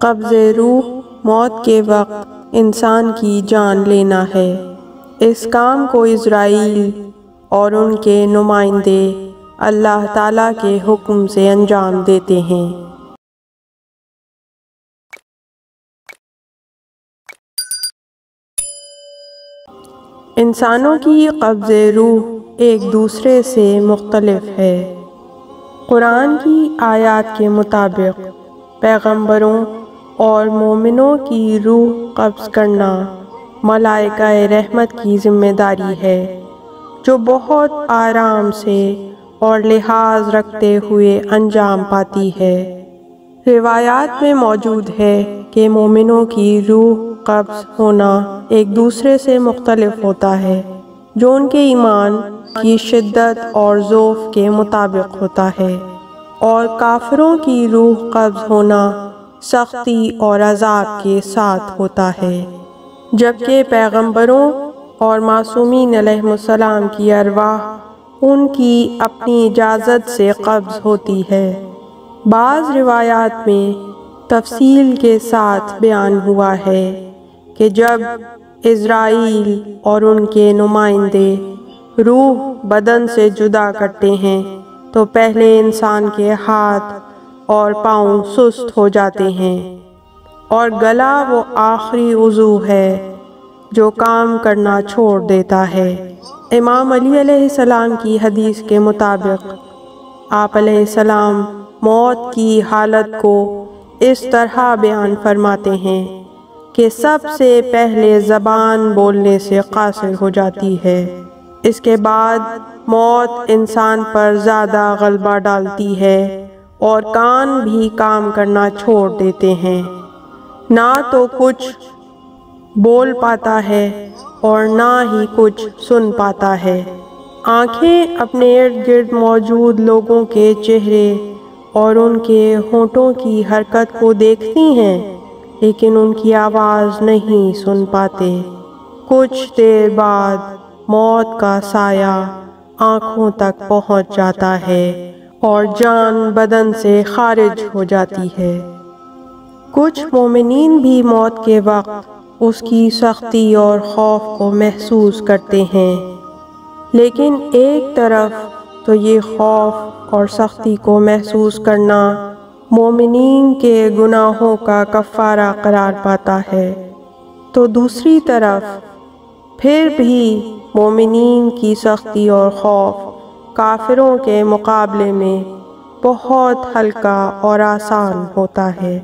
قبض روح موت کے وقت انسان کی جان لینا ہے۔ اس کام کو اسرائیل اور ان کے نمائندے اللہ تعالیٰ کے حکم سے انجام دیتے ہیں۔ انسانوں کی قبض روح ایک دوسرے سے مختلف ہے۔ قرآن کی آیات کے مطابق پیغمبروں اور مومنوں کی روح قبض کرنا ملائکہ رحمت کی ذمہ داری ہے، جو بہت آرام سے اور لحاظ رکھتے ہوئے انجام پاتی ہے۔ روایات میں موجود ہے کہ مومنوں کی روح قبض ہونا ایک دوسرے سے مختلف ہوتا ہے، جو ان کے ایمان کی شدت اور ضعف کے مطابق ہوتا ہے، اور کافروں کی روح قبض ہونا سختی اور عذاب کے ساتھ ہوتا ہے، جبکہ پیغمبروں اور معصومین علیہ السلام کی ارواح ان کی اپنی اجازت سے قبض ہوتی ہے۔ بعض روایات میں تفصیل کے ساتھ بیان ہوا ہے کہ جب اسرائیل اور ان کے نمائندے روح بدن سے جدا کرتے ہیں تو پہلے انسان کے ہاتھ اور پاؤں سست ہو جاتے ہیں، اور گلا وہ آخری عضو ہے جو کام کرنا چھوڑ دیتا ہے۔ امام علی علیہ السلام کی حدیث کے مطابق آپ علیہ السلام موت کی حالت کو اس طرح بیان فرماتے ہیں کہ سب سے پہلے زبان بولنے سے قاصر ہو جاتی ہے، اس کے بعد موت انسان پر زیادہ غلبہ ڈالتی ہے اور کان بھی کام کرنا چھوڑ دیتے ہیں، نہ تو کچھ بول پاتا ہے اور نہ ہی کچھ سن پاتا ہے۔ آنکھیں اپنے ارد گرد موجود لوگوں کے چہرے اور ان کے ہونٹوں کی حرکت کو دیکھتی ہیں، لیکن ان کی آواز نہیں سن پاتے۔ کچھ دیر بعد موت کا سایہ آنکھوں تک پہنچ جاتا ہے اور جان بدن سے خارج ہو جاتی ہے۔ کچھ مومنین بھی موت کے وقت اس کی سختی اور خوف کو محسوس کرتے ہیں، لیکن ایک طرف تو یہ خوف اور سختی کو محسوس کرنا مومنین کے گناہوں کا کفارہ قرار پاتا ہے، تو دوسری طرف پھر بھی مومنین کی سختی اور خوف کافروں کے مقابلے میں بہت ہلکا اور آسان ہوتا ہے۔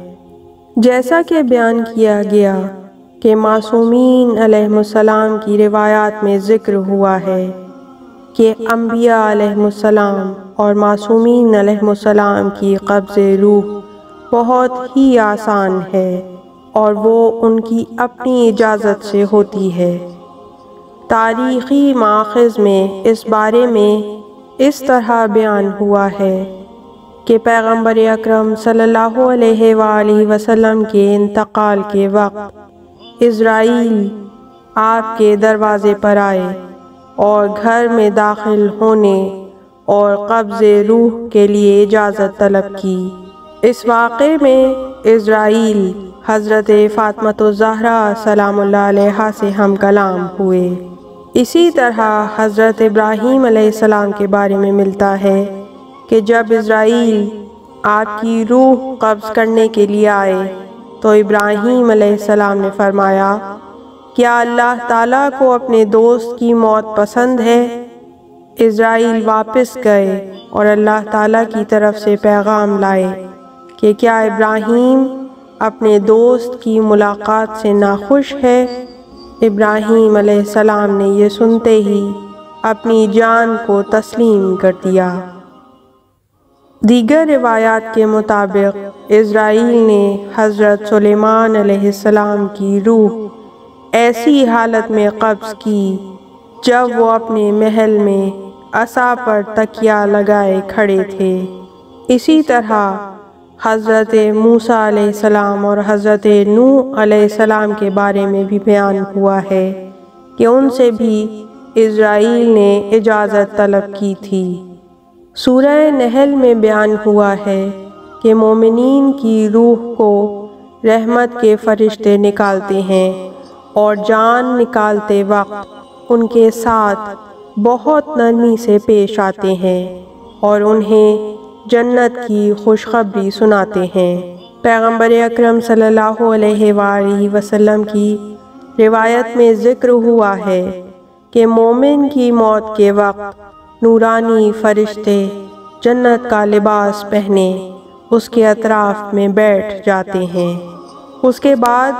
جیسا کہ بیان کیا گیا کہ معصومین علیہ السلام کی روایات میں ذکر ہوا ہے کہ انبیاء علیہ السلام اور معصومین علیہ السلام کی قبض روح بہت ہی آسان ہے اور وہ ان کی اپنی اجازت سے ہوتی ہے۔ تاریخی مآخذ میں اس بارے میں اس طرح بیان ہوا ہے کہ پیغمبر اکرم صلی اللہ علیہ وآلہ وسلم کے انتقال کے وقت اسرائیل آپ کے دروازے پر آئے اور گھر میں داخل ہونے اور قبض روح کے لیے اجازت طلب کی۔ اس واقعے میں اسرائیل حضرت فاطمۃ الزہرا سلام اللہ علیہا سے ہم کلام ہوئے۔ اسی طرح حضرت ابراہیم علیہ السلام کے بارے میں ملتا ہے کہ جب اسرائیل آپ کی روح قبض کرنے کے لیے آئے تو ابراہیم علیہ السلام نے فرمایا، کیا اللہ تعالیٰ کو اپنے دوست کی موت پسند ہے؟ اسرائیل واپس گئے اور اللہ تعالیٰ کی طرف سے پیغام لائے کہ کیا ابراہیم اپنے دوست کی ملاقات سے ناخوش ہے؟ ابراہیم علیہ السلام نے یہ سنتے ہی اپنی جان کو تسلیم کر دیا۔ دیگر روایات کے مطابق اسرائیل نے حضرت سلیمان علیہ السلام کی روح ایسی حالت میں قبض کی جب وہ اپنے محل میں عصا پر تکیہ لگائے کھڑے تھے۔ اسی طرح حضرت موسیٰ علیہ السلام اور حضرت نوح علیہ السلام کے بارے میں بھی بیان ہوا ہے کہ ان سے بھی اسرائیل نے اجازت طلب کی تھی۔ سورہ نحل میں بیان ہوا ہے کہ مومنین کی روح کو رحمت کے فرشتے نکالتے ہیں اور جان نکالتے وقت ان کے ساتھ بہت نرمی سے پیش آتے ہیں اور انہیں جنت کی خوشخبری سناتے ہیں۔ پیغمبر اکرم صلی اللہ علیہ وآلہ وسلم کی روایت میں ذکر ہوا ہے کہ مومن کی موت کے وقت نورانی فرشتے جنت کا لباس پہنے اس کے اطراف میں بیٹھ جاتے ہیں۔ اس کے بعد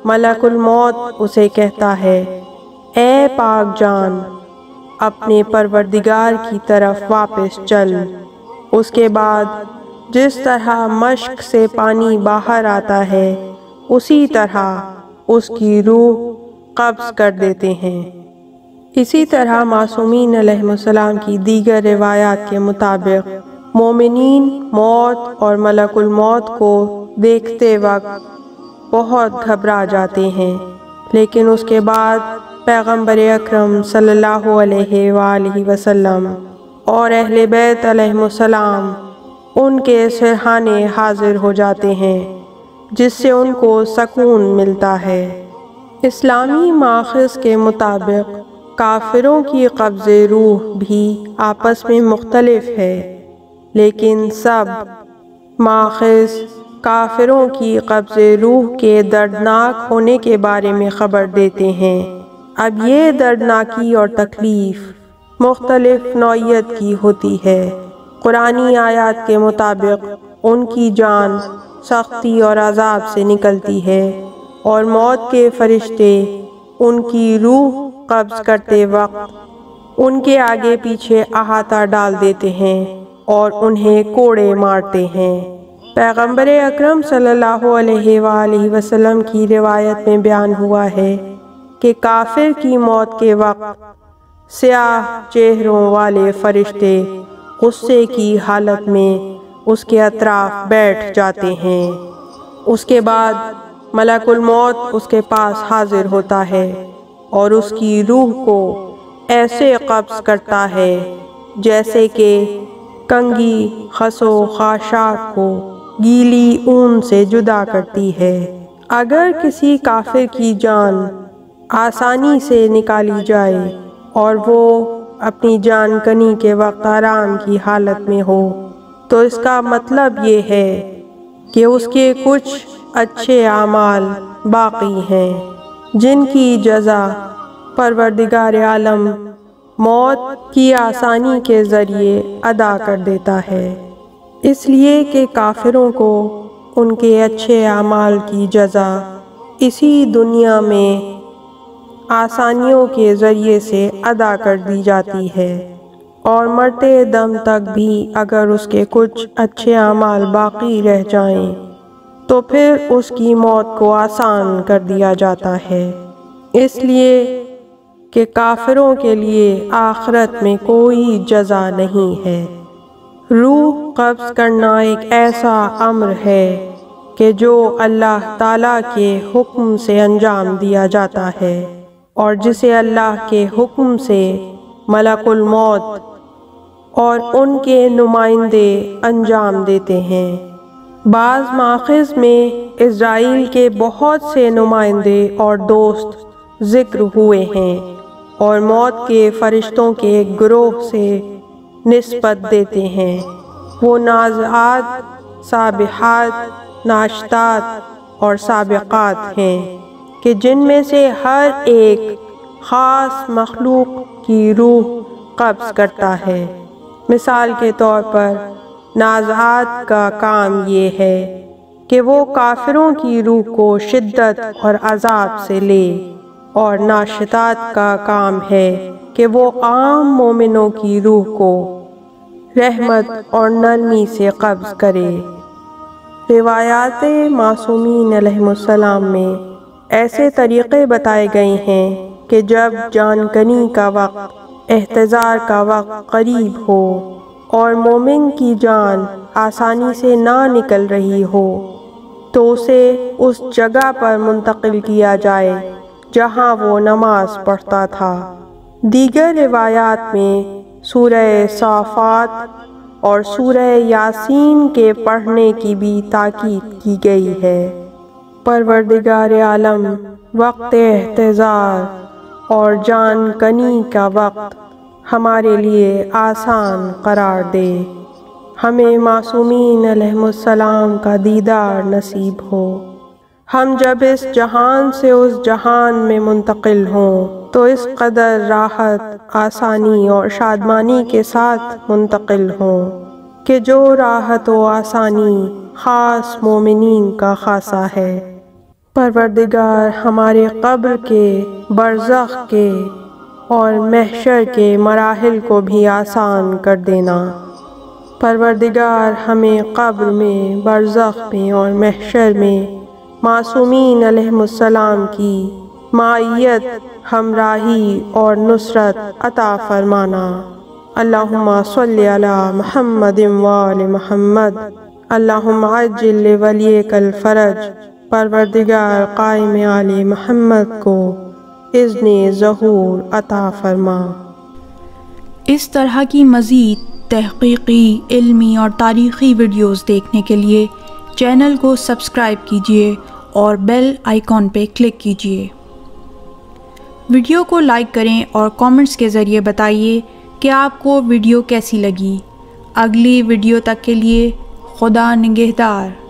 ملک الموت اسے کہتا ہے، اے پاک جان، اپنے پروردگار کی طرف واپس چل۔ اس کے بعد جس طرح مشک سے پانی باہر آتا ہے اسی طرح اس کی روح قبض کر دیتے ہیں۔ اسی طرح معصومین علیہ السلام کی دیگر روایات کے مطابق مومنین موت اور ملک الموت کو دیکھتے وقت بہت گھبرا جاتے ہیں، لیکن اس کے بعد پیغمبر اکرم صلی اللہ علیہ وآلہ وسلم اور اہل بیت علیہ السلام ان کے سرہانے حاضر ہو جاتے ہیں، جس سے ان کو سکون ملتا ہے۔ اسلامی ماخذ کے مطابق کافروں کی قبض روح بھی آپس میں مختلف ہے، لیکن سب ماخذ کافروں کی قبض روح کے دردناک ہونے کے بارے میں خبر دیتے ہیں۔ اب یہ دردناکی اور تکلیف مختلف نوعیت کی ہوتی ہے۔ قرآنی آیات کے مطابق ان کی جان سختی اور عذاب سے نکلتی ہے اور موت کے فرشتے ان کی روح قبض کرتے وقت ان کے آگے پیچھے احاطہ ڈال دیتے ہیں اور انہیں کوڑے مارتے ہیں۔ پیغمبر اکرم صلی اللہ علیہ وآلہ وسلم کی روایت میں بیان ہوا ہے کہ کافر کی موت کے وقت سیاہ چہروں والے فرشتے غصے کی حالت میں اس کے اطراف بیٹھ جاتے ہیں۔ اس کے بعد ملک الموت اس کے پاس حاضر ہوتا ہے اور اس کی روح کو ایسے قبض کرتا ہے جیسے کہ کنگھی خس و خاشاک کو گیلی اون سے جدا کرتی ہے۔ اگر کسی کافر کی جان آسانی سے نکالی جائے اور وہ اپنی جان کنی کے وقت آرام کی حالت میں ہو تو اس کا مطلب یہ ہے کہ اس کے کچھ اچھے اعمال باقی ہیں جن کی جزا پروردگار عالم موت کی آسانی کے ذریعے ادا کر دیتا ہے، اس لیے کہ کافروں کو ان کے اچھے اعمال کی جزا اسی دنیا میں آسانیوں کے ذریعے سے ادا کر دی جاتی ہے، اور مرتے دم تک بھی اگر اس کے کچھ اچھے اعمال باقی رہ جائیں تو پھر اس کی موت کو آسان کر دیا جاتا ہے، اس لیے کہ کافروں کے لیے آخرت میں کوئی جزا نہیں ہے۔ روح قبض کرنا ایک ایسا امر ہے کہ جو اللہ تعالیٰ کے حکم سے انجام دیا جاتا ہے اور جسے اللہ کے حکم سے ملک الموت اور ان کے نمائندے انجام دیتے ہیں۔ بعض ماخذ میں اسرائیل کے بہت سے نمائندے اور دوست ذکر ہوئے ہیں اور موت کے فرشتوں کے ایک گروہ سے نسبت دیتے ہیں۔ وہ نازعات، سابحات، ناشطات اور سابقات ہیں کہ جن میں سے ہر ایک خاص مخلوق کی روح قبض کرتا ہے۔ مثال کے طور پر نازعات کا کام یہ ہے کہ وہ کافروں کی روح کو شدت اور عذاب سے لے، اور ناشطات کا کام ہے کہ وہ عام مومنوں کی روح کو رحمت اور نرمی سے قبض کرے۔ روایات معصومین علیہ السلام میں ایسے طریقے بتائے گئے ہیں کہ جب جان کنی کا وقت، احتضار کا وقت قریب ہو اور مومن کی جان آسانی سے نہ نکل رہی ہو تو اسے اس جگہ پر منتقل کیا جائے جہاں وہ نماز پڑھتا تھا۔ دیگر روایات میں سورہ صافات اور سورہ یاسین کے پڑھنے کی بھی تاکید کی گئی ہے۔ پروردگار عالم وقت احتضار اور جان کنی کا وقت ہمارے لیے آسان قرار دے۔ ہمیں معصومین علیہ السلام کا دیدار نصیب ہو۔ ہم جب اس جہان سے اس جہان میں منتقل ہوں تو اس قدر راحت، آسانی اور شادمانی کے ساتھ منتقل ہوں کہ جو راحت و آسانی خاص مومنین کا خاصہ ہے۔ پروردگار ہمارے قبر کے، برزخ کے اور محشر کے مراحل کو بھی آسان کر دینا۔ پروردگار ہمیں قبر میں، برزخ میں اور محشر میں معصومین علیہ السلام کی معیت، ہمراہی اور نصرت عطا فرمانا۔ اللہم صلی علی محمد وآل محمد۔ اللہم عجل لولیک الفرج۔ پروردگار قائم آل محمد کو اذن ظہور عطا فرما۔ اس طرح کی مزید تحقیقی، علمی اور تاریخی ویڈیوز دیکھنے کے لیے چینل کو سبسکرائب کیجیے اور بیل آئیکن پہ کلک کیجیے۔ ویڈیو کو لائک کریں اور کامنٹس کے ذریعے بتائیے کہ آپ کو ویڈیو کیسی لگی۔ اگلی ویڈیو تک کے لیے خدا نگہدار۔